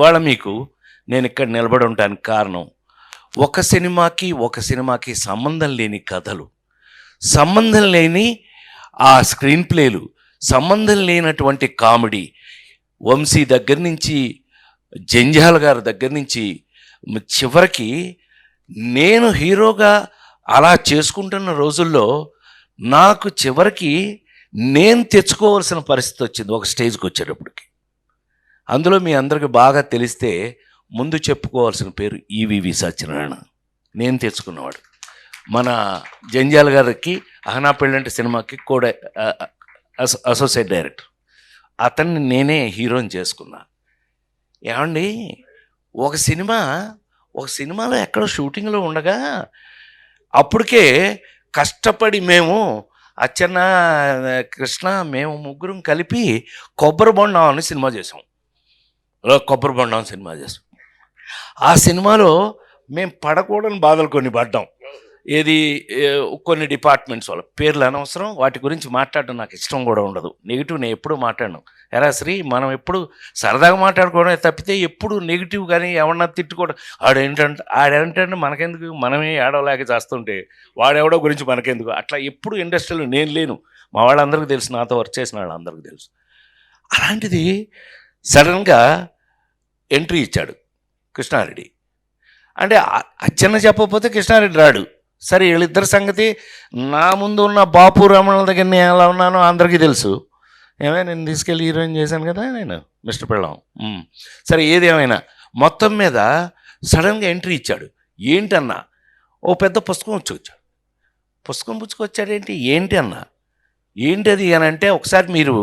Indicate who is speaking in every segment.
Speaker 1: ఇవాళ మీకు నేను ఇక్కడ నిలబడి ఉండడానికి కారణం, ఒక సినిమాకి సంబంధం లేని కథలు, సంబంధం లేని ఆ స్క్రీన్ ప్లేలు, సంబంధం లేనటువంటి కామెడీ, వంశీ దగ్గర నుంచి జంజాల గారి దగ్గర నుంచి చివరికి నేను హీరోగా అలా చేసుకుంటున్న రోజుల్లో నాకు చివరికి నేను తెచ్చుకోవాల్సిన పరిస్థితి వచ్చింది ఒక స్టేజ్కి వచ్చేటప్పటికి. అందులో మీ అందరికి బాగా తెలిస్తే ముందు చెప్పుకోవాల్సిన పేరు ఈవివి సత్యనారాయణ. నేను తెచ్చుకున్నవాడు. మన జంజాల గారికి అహనా పెళ్ళంటే సినిమాకి కూడా అసోసియేట్ డైరెక్టర్. అతన్ని నేనే హీరోని చేసుకున్నా. ఏమండి, ఒక సినిమాలో ఎక్కడో షూటింగ్లో ఉండగా అప్పటికే కష్టపడి మేము అచ్చన్న, కృష్ణ, మేము ముగ్గురం కలిపి కొబ్బరి బొండం అని సినిమా చేసాం. ఆ సినిమాలో మేము పడకూడని బాధలు కొన్ని పడ్డాం. ఏది, కొన్ని డిపార్ట్మెంట్స్ వాళ్ళ పేర్లు అనవసరం, వాటి గురించి మాట్లాడడం నాకు ఇష్టం కూడా ఉండదు. నెగిటివ్ నేను ఎప్పుడూ మాట్లాడను. ఎరా శ్రీ, మనం ఎప్పుడు సరదాగా మాట్లాడుకోవడం తప్పితే ఎప్పుడు నెగిటివ్ కానీ ఎవరన్నా తిట్టుకోవడం, ఆడేంటంటే మనకెందుకు, మనమే ఏడవలేక చేస్తుంటే వాడెవడో గురించి మనకెందుకు, అట్లా ఎప్పుడు ఇండస్ట్రీలో నేను లేను. మా వాళ్ళందరికీ తెలుసు, నాతో వర్క్ చేసిన వాళ్ళందరికీ తెలుసు. అలాంటిది సడన్గా ఎంట్రీ ఇచ్చాడు కృష్ణారెడ్డి. అంటే అచ్చన్న చెప్పకపోతే కృష్ణారెడ్డి రాడు. సరే, వీళ్ళిద్దరి సంగతి నా ముందు ఉన్న బాపు రమణల దగ్గర నేను ఎలా ఉన్నానో అందరికీ తెలుసు. నేను తీసుకెళ్ళి హీరోయిన్ చేశాను కదా నేను, మిస్టర్ పెళ్ళాం. సరే, ఏదేమైనా మొత్తం మీద సడన్గా ఎంట్రీ ఇచ్చాడు. ఏంటన్నా, ఓ పెద్ద పుస్తకం వచ్చాడు. పుస్తకం పుచ్చుకొచ్చాడేంటి, ఏంటి అన్నా, ఏంటది అని అంటే, ఒకసారి మీరు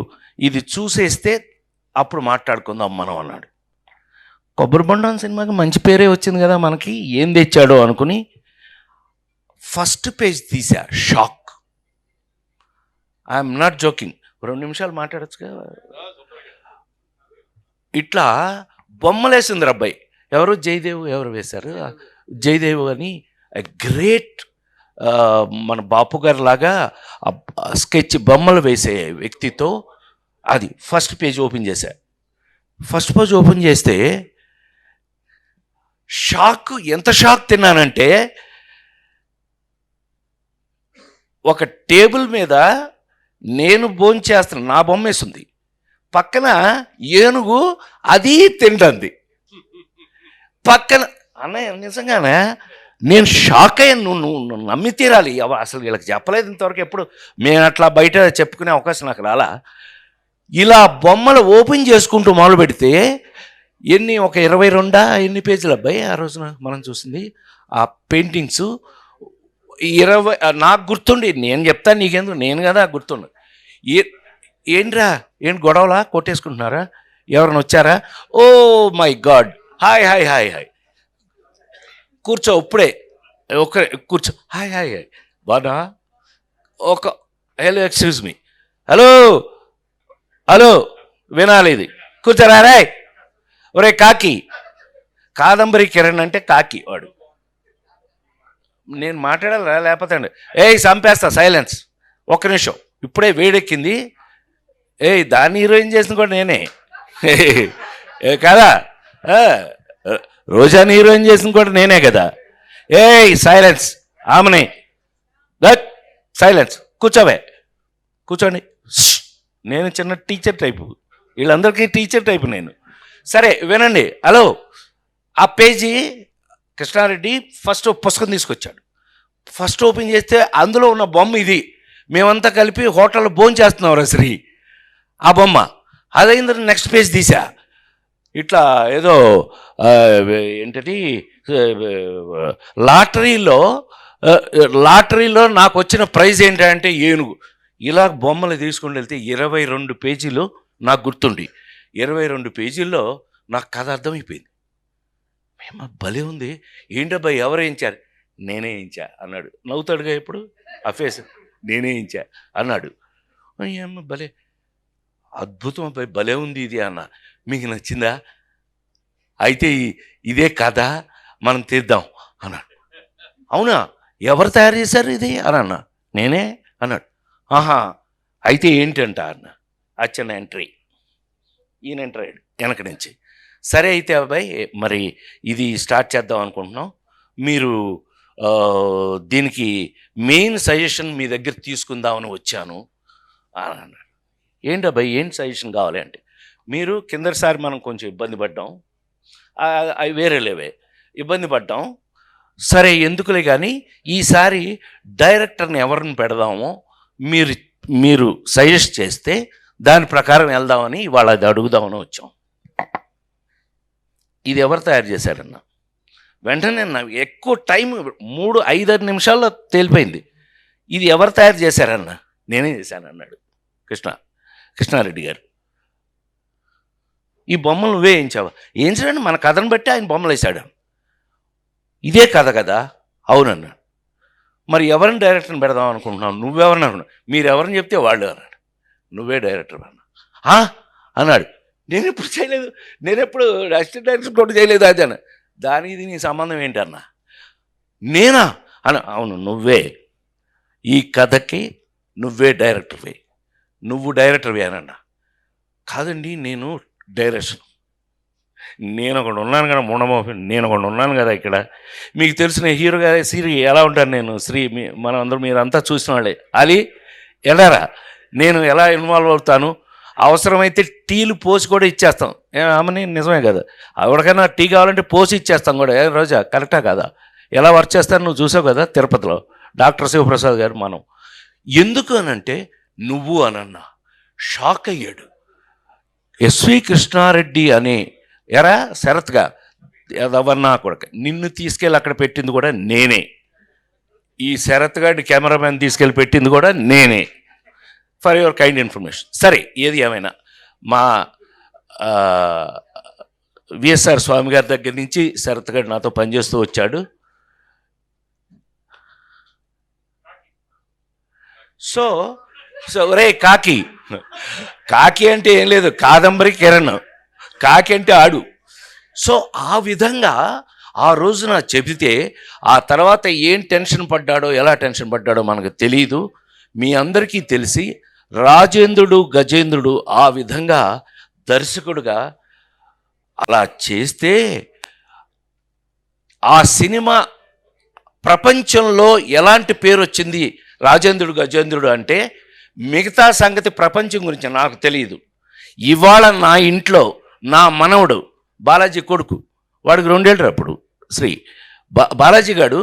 Speaker 1: ఇది చూసేస్తే అప్పుడు మాట్లాడుకుందాం మనం అన్నాడు. కొబ్బరి బొండం సినిమాకి మంచి పేరే వచ్చింది కదా మనకి, ఏం తెచ్చాడో అనుకుని ఫస్ట్ పేజ్ తీసా. షాక్. I'm not joking. 2 నిమిషాలు మాట్లాడచ్చుగా. ఇట్లా బొమ్మలేసింది రబ్బాయి. ఎవరు, జయదేవ్ ఎవరు వేశారు, జయదేవ్ అని గ్రేట్, మన బాపు గారి లాగా స్కెచ్ బొమ్మలు వేసే వ్యక్తితో అది ఫస్ట్ పేజ్ ఓపెన్ చేశా. ఫస్ట్ పేజ్ ఓపెన్ చేస్తే షాక్, ఎంత షాక్ తిన్నానంటే, ఒక టేబుల్ మీద నేను భోంచేస్తున్నా, నా బొమ్మ వేసింది, పక్కన ఏనుగు అది తింటుంది పక్కన. అన్నయ్య నిజంగానే నేను షాక్ అయ్యాను. నువ్వు నమ్మి తీరాలి. అసలు వీళ్ళకి చెప్పలేదు ఇంతవరకు, ఎప్పుడు మేము అట్లా బయట చెప్పుకునే అవకాశం నాకు రాలా. ఇలా బొమ్మలు ఓపెన్ చేసుకుంటూ మొదలు పెడితే ఒక 22 ఎన్ని పేజీలు అబ్బాయి ఆ రోజున మనం చూసింది ఆ పెయింటింగ్స్. 20 నాకు గుర్తుండి, నేను చెప్తాను నీకెందుకు, నేను కదా గుర్తుండు. ఏంట్రా, ఏంటి గొడవలా, కొట్టేసుకుంటున్నారా, ఎవరైనా వచ్చారా, oh my god, hi hi hi hi, కూర్చో ఇప్పుడే, కూర్చో, హాయ్ హాయ్ హాయ్ బాగా, hello excuse me, hello hello, వినాలి ఇది, కూర్చోరా రే, ఒరే కాకి, కాదంబరి కిరణ్ అంటే కాకి వాడు. నేను మాట్లాడాలా లేకపోతే అండి, చంపేస్తా, సైలెన్స్, ఒక్క నిమిషం, ఇప్పుడే వేడెక్కింది. దాన్ని హీరోయిన్ చేసిన కూడా నేనే కదా, రోజాని హీరోయిన్ చేసిన కూడా నేనే కదా. సైలెన్స్, ఆమెనే సైలెన్స్, కూర్చోండి. నేను చిన్న టీచర్ టైపు, వీళ్ళందరికీ టీచర్ టైపు నేను. సరే వినండి. హలో, ఆ పేజీ కృష్ణారెడ్డి ఫస్ట్ పుస్తకం తీసుకొచ్చాడు. ఫస్ట్ ఓపెన్ చేస్తే అందులో ఉన్న బొమ్మ ఇది. మేమంతా కలిపి హోటల్లో భోంచేస్తున్నాం శ్రీ, ఆ బొమ్మ. అదైంది. నెక్స్ట్ పేజ్ తీసా. ఇట్లా ఏదో ఏంటది, లాటరీలో నాకు వచ్చిన ప్రైజ్ ఏంటంటే ఏనుగు. ఇలా బొమ్మలు తీసుకుని వెళ్తే 22 పేజీలు నాకు గుర్తుండి, 22 పేజీల్లో నాకు కథ అర్థమైపోయింది. మేము భలే ఉంది, ఏంటబ్బాయి ఎవరు వేయించారు, నేనే వేయించా అన్నాడు. నవ్వుతాడుగా ఇప్పుడు ఆ ఫేస్, నేనే వేయించా అన్నాడు. ఏమో భలే అద్భుతం అబ్బాయి, భలే ఉంది ఇది అన్న. మీకు నచ్చిందా, అయితే ఇదే కథ మనం తీద్దాం అన్నాడు. అవునా, ఎవరు తయారు చేశారు ఇది అని అన్నా. నేనే అన్నాడు. ఆహా, అయితే ఏంటంట అన్న. అచ్చన్న ఎంట్రీ, ఈయన ఎంటర్ అయ్యాడు వెనక నుంచి. సరే అయితే అబ్బాయి మరి ఇది స్టార్ట్ చేద్దాం అనుకుంటున్నాం, మీరు దీనికి మెయిన్ సజెషన్ మీ దగ్గర తీసుకుందామని వచ్చాను అని అన్నాడు. ఏంటి అబ్బాయి ఏంటి సజెషన్ కావాలి అంటే, మీరు కిందసారి మనం కొంచెం ఇబ్బంది పడ్డాం, అవి వేరేలేవే ఇబ్బంది పడ్డాం, సరే ఎందుకులే కానీ ఈసారి డైరెక్టర్ని ఎవరిని పెడదామో మీరు మీరు సజెస్ట్ చేస్తే దాని ప్రకారం వెళ్దామని ఇవాళ అది అడుగుదామని వచ్చాం. ఇది ఎవరు తయారు చేశారన్న వెంటనే ఎక్కువ టైం 3-5 నిమిషాల్లో తేలిపోయింది. ఇది ఎవరు తయారు చేశారన్న, నేనే చేశాను అన్నాడు కృష్ణారెడ్డి గారు. ఈ బొమ్మలు నువ్వే వేయించావా? వేయించడండి, మన కథను బట్టి ఆయన బొమ్మలు వేశాడు. ఇదే కథ కదా? అవునన్నా. మరి ఎవరిని డైరెక్టర్ని పెడదాం అనుకుంటున్నావు? నువ్వెవరిని అనుకున్నావు? మీరు ఎవరిని చెప్తే వాళ్ళు అన్నాడు. నువ్వే డైరెక్టర్ అన్నా అన్నాడు. నేను ఎప్పుడు చేయలేదు, నేను ఎప్పుడు అసిస్టెంట్ డైరెక్టర్ కూడా చేయలేదు అది అన్న. దానికి ఇది నీ సంబంధం ఏంటన్నా? నేనా అన్న. అవును నువ్వే, ఈ కథకి నువ్వే డైరెక్టర్వే, నువ్వు డైరెక్టర్వే అనన్నా. కాదండి నేను డైరెక్షన్, నేను ఒకడు ఉన్నాను కదా మూఢమోహి, నేను ఒకడు ఉన్నాను కదా ఇక్కడ. మీకు తెలిసిన హీరో గారి శ్రీ ఎలా ఉంటాను నేను, శ్రీ మనం అందరూ మీరంతా చూసిన వాళ్ళే. అది ఎలారా నేను ఎలా ఇన్వాల్వ్ అవుతాను, అవసరమైతే టీలు పోసి కూడా ఇచ్చేస్తాం. ఆమెని నిజమే కదా, ఎవరికైనా టీ కావాలంటే పోసి ఇచ్చేస్తాం కూడా. రోజా కరెక్టా కదా? ఎలా వర్క్ చేస్తాను నువ్వు చూసావు కదా తిరుపతిలో డాక్టర్ శివప్రసాద్ గారు. మనం ఎందుకు అనంటే నువ్వు అనన్నా షాక్ అయ్యాడు. ఎస్వి కృష్ణారెడ్డి అనే ఎరా శరత్గా ఎవరన్నా కొడక నిన్ను తీసుకెళ్ళి అక్కడ పెట్టింది కూడా నేనే, ఈ శరత్ గారి కెమెరామెన్ తీసుకెళ్ళి పెట్టింది కూడా నేనే. For your kind information. సరే ఏది ఏమైనా మా విఎస్ఆర్ స్వామి గారి దగ్గర నుంచి శరత్ గారు నాతో పనిచేస్తూ వచ్చాడు. సో ఒరే కాకి, కాకి అంటే ఏం లేదు, కాదంబరి కిరణ్, కాకి అంటే ఆడు. సో ఆ విధంగా ఆ రోజున చెబితే ఆ తర్వాత ఏం టెన్షన్ పడ్డాడో ఎలా టెన్షన్ పడ్డాడో మనకు తెలియదు. మీ అందరికీ తెలిసి రాజేంద్రుడు గజేంద్రుడు ఆ విధంగా దర్శకుడుగా అలా చేస్తే ఆ సినిమా ప్రపంచంలో ఎలాంటి పేరు వచ్చింది రాజేంద్రుడు గజేంద్రుడు అంటే, మిగతా సంగతి ప్రపంచం గురించి నాకు తెలియదు. ఇవాళ నా ఇంట్లో నా మనవడు బాలాజీ కొడుకు, వాడికి 2 ఏళ్ళు అప్పుడు శ్రీ బాలాజీ గారు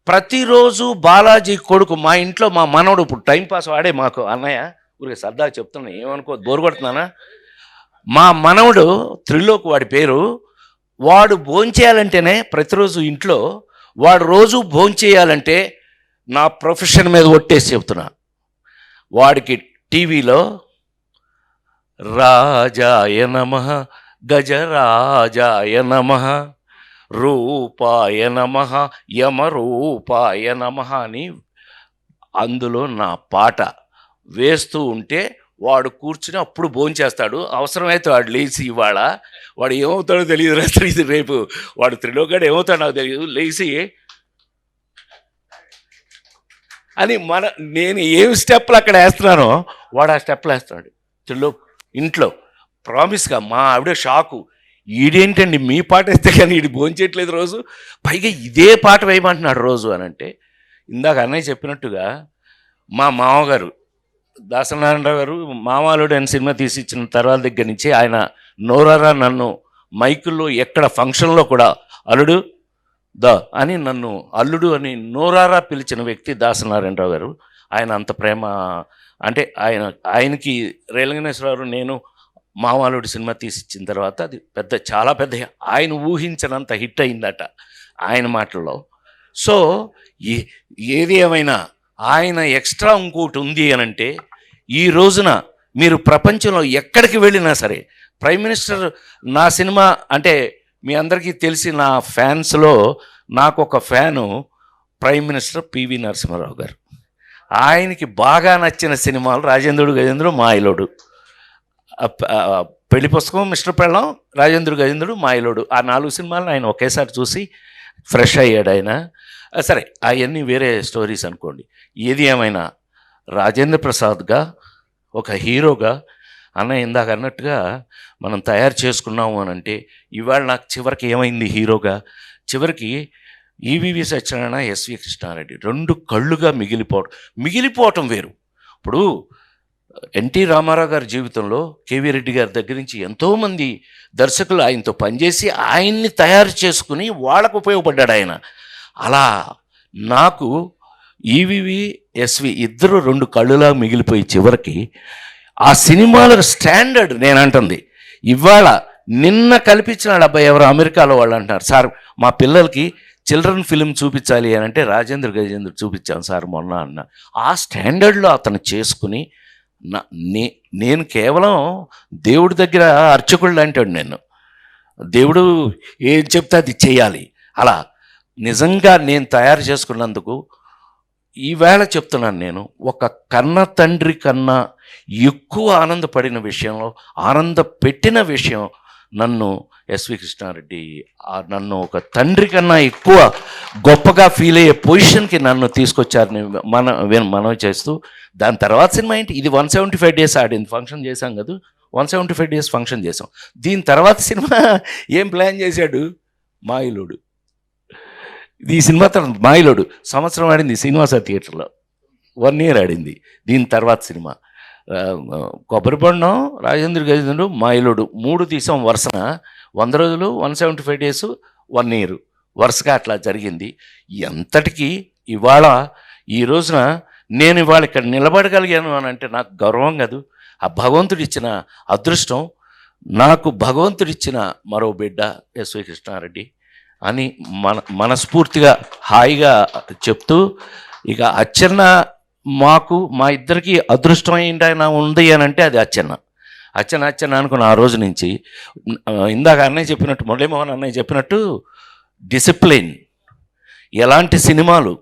Speaker 1: ప్రతిరోజు బాలాజీ కొడుకు మా ఇంట్లో మా మనవడు ఇప్పుడు టైంపాస్ వాడే మాకు అన్నయ్య ఊరికి సరదాగా చెప్తున్నా, ఏమనుకో బోరు కొడుతున్నానా. మా మనవడు త్రిలోక్ వాడి పేరు, వాడు భోంచేయాలంటేనే ప్రతిరోజు ఇంట్లో వాడు రోజు భోంచేయాలంటే నా ప్రొఫెషన్ మీద ఒట్టేసి చెప్తున్నా, వాడికి టీవీలో రాజాయ నమః గజరాజాయ నమః రూపాయ నమః యమరూపాయ నమః అని అందులో నా పాట వేస్తూ ఉంటే వాడు కూర్చుని అప్పుడు భోంచేస్తాడు. అవసరమైతే వాడు లేచి, ఇవాళ వాడు ఏమవుతాడో తెలియదు, రేపు వాడు త్రిలోకాడు ఏమవుతాడో నాకు తెలియదు, లేచి అని నేను ఏం స్టెప్లు అక్కడ వేస్తున్నానో వాడు ఆ స్టెప్లు వేస్తున్నాడు ఇంట్లో. ప్రామిస్గా మా ఆవిడ షాకు, ఈడేంటండి మీ పాట వేస్తే కానీ ఈడు భోంచేయట్లేదు రోజు, పైగా ఇదే పాట వేయమంటున్నాడు రోజు అని అంటే, ఇందాక అన్నయ్య చెప్పినట్టుగా మా మామగారు దాసనారాయణరావు గారు మామాలుడు అని సినిమా తీసి ఇచ్చిన తర్వాత దగ్గర నుంచి ఆయన నోరారా నన్ను మైకుల్లో ఎక్కడ ఫంక్షన్లో కూడా అల్లుడు అని నన్ను అల్లుడు అని నోరారా పిలిచిన వ్యక్తి దాసనారాయణరావు గారు. ఆయన అంత ప్రేమ అంటే ఆయనకి రేలంగనేశ్వరరావు నేను మామాలుడు సినిమా తీసి ఇచ్చిన తర్వాత అది చాలా పెద్ద ఆయన ఊహించినంత హిట్ అయిందట ఆయన మాటల్లో. సో ఏది ఏమైనా ఆయన ఎక్స్ట్రా ఇంకోటి ఉంది అని అంటే, ఈ రోజున మీరు ప్రపంచంలో ఎక్కడికి వెళ్ళినా సరే ప్రైమ్ మినిస్టర్ నా సినిమా అంటే మీ అందరికీ తెలిసి నా ఫ్యాన్స్లో నాకు ఒక fan prime minister PV Narasimha Rao గారు. ఆయనకి బాగా నచ్చిన సినిమాలు రాజేంద్రుడు గజేంద్రుడు మాయలోడు, పెళ్లి పుస్తకం మిస్టర్ పెళ్ళం రాజేంద్రుడు గజేంద్రుడు మాయలోడు, ఆ 4 సినిమాలను ఆయన ఒకేసారి చూసి ఫ్రెష్ అయ్యాడు ఆయన. సరే అవన్నీ వేరే స్టోరీస్ అనుకోండి. ఏది ఏమైనా రాజేంద్ర ప్రసాద్గా ఒక హీరోగా అన్న ఇందాక అన్నట్టుగా మనం తయారు చేసుకున్నాము అని అంటే ఇవాళ నాకు చివరికి ఏమైంది హీరోగా, చివరికి ఈవీవి సత్యనారాయణ, ఎస్వి కృష్ణారెడ్డి రెండు కళ్ళుగా మిగిలిపోవటం వేరు. ఇప్పుడు ఎన్టీ రామారావు గారి జీవితంలో కేవీ రెడ్డి గారి దగ్గర నుంచి ఎంతోమంది దర్శకులు ఆయనతో పనిచేసి ఆయన్ని తయారు చేసుకుని వాళ్ళకు ఉపయోగపడ్డాడు ఆయన. అలా నాకు ఈవీవి, ఎస్వి ఇద్దరు రెండు కళ్ళులా మిగిలిపోయి చివరికి ఆ సినిమాల స్టాండర్డ్ నేను అంటుంది ఇవాళ నిన్న కల్పించినాడు అబ్బాయి ఎవరు అమెరికాలో వాళ్ళు అంటున్నారు, సార్ మా పిల్లలకి చిల్డ్రన్ ఫిలిం చూపించాలి అని అంటే రాజేంద్ర గజేంద్ర చూపించాను సార్ మొన్న అన్న. ఆ స్టాండర్డ్లో అతను చేసుకుని నేను కేవలం దేవుడి దగ్గర అర్చకుళ్ళు అంటాడు, నేను దేవుడు ఏం చెప్తే అది చేయాలి. అలా నిజంగా నేను తయారు చేసుకున్నందుకు ఈవేళ చెప్తున్నాను, నేను ఒక కన్న తండ్రి కన్నా ఎక్కువ ఆనందపడిన విషయంలో, ఆనంద పెట్టిన విషయం నన్ను ఎస్వి కృష్ణారెడ్డి నన్ను ఒక తండ్రి కన్నా ఎక్కువ గొప్పగా ఫీల్ అయ్యే పొజిషన్కి నన్ను తీసుకొచ్చారని మనవి చేస్తూ, దాని తర్వాత సినిమా ఏంటి, ఇది 175 days ఆడింది, ఫంక్షన్ చేశాం కదా, 175 days ఫంక్షన్ చేసాం. దీని తర్వాత సినిమా ఏం ప్లాన్ చేశాడు, మాయిలోడు. ఈ సినిమా తర్వాత మాయిలోడు సంవత్సరం ఆడింది శ్రీనివాస థియేటర్లో, 1 year ఆడింది. దీని తర్వాత సినిమా కొబ్బరిబొండం, రాజేంద్ర గజేంద్రుడు, మాయిలోడు 3 తీసాం వరుసన. 100 రోజులు, 175 days, 1 year వరుసగా అట్లా జరిగింది. ఎంతటికి ఇవాళ ఈ రోజున నేను ఇవాళ ఇక్కడ నిలబడగలిగాను అని అంటే నాకు గౌరవం కాదు, ఆ భగవంతుడిచ్చిన అదృష్టం, నాకు భగవంతుడిచ్చిన మరో బిడ్డ ఎస్వి కృష్ణారెడ్డి అని మనస్ఫూర్తిగా హాయిగా చెప్తూ, ఇక అచ్చెన్న మాకు మా ఇద్దరికి అదృష్టం ఏంటైనా ఉంది అని అంటే అది అచ్చెన్న అనుకున్న ఆ రోజు నుంచి. ఇందాక అన్నయ్య చెప్పినట్టు, మురళీమోహన్ అన్నయ్య చెప్పినట్టు డిసిప్లిన్, ఎలాంటి సినిమాలు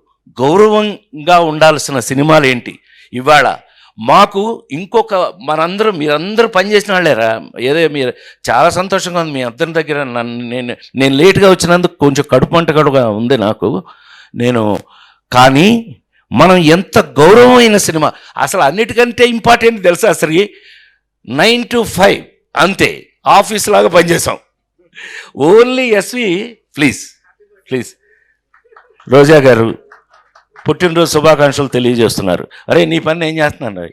Speaker 1: గౌరవంగా ఉండాల్సిన సినిమాలు ఏంటి, ఇవాళ మాకు ఇంకొక మీరందరూ పనిచేసిన వాళ్ళేరా, ఏదో మీరు చాలా సంతోషంగా ఉంది మీ అందరి దగ్గర. నేను లేట్గా వచ్చినందుకు కొంచెం కడుపు మంట కూడా ఉంది నాకు. కానీ మనం ఎంత గౌరవమైన సినిమా, అసలు అన్నిటికంటే ఇంపార్టెంట్ తెలుసా, అసలు 9 to 5 అంతే, ఆఫీస్ లాగా పనిచేసాం. ఓన్లీ ఎస్వి ప్లీజ్ రోజా గారు పుట్టినరోజు శుభాకాంక్షలు తెలియజేస్తున్నారు. అరే నీ పని నేను చేస్తున్నాను.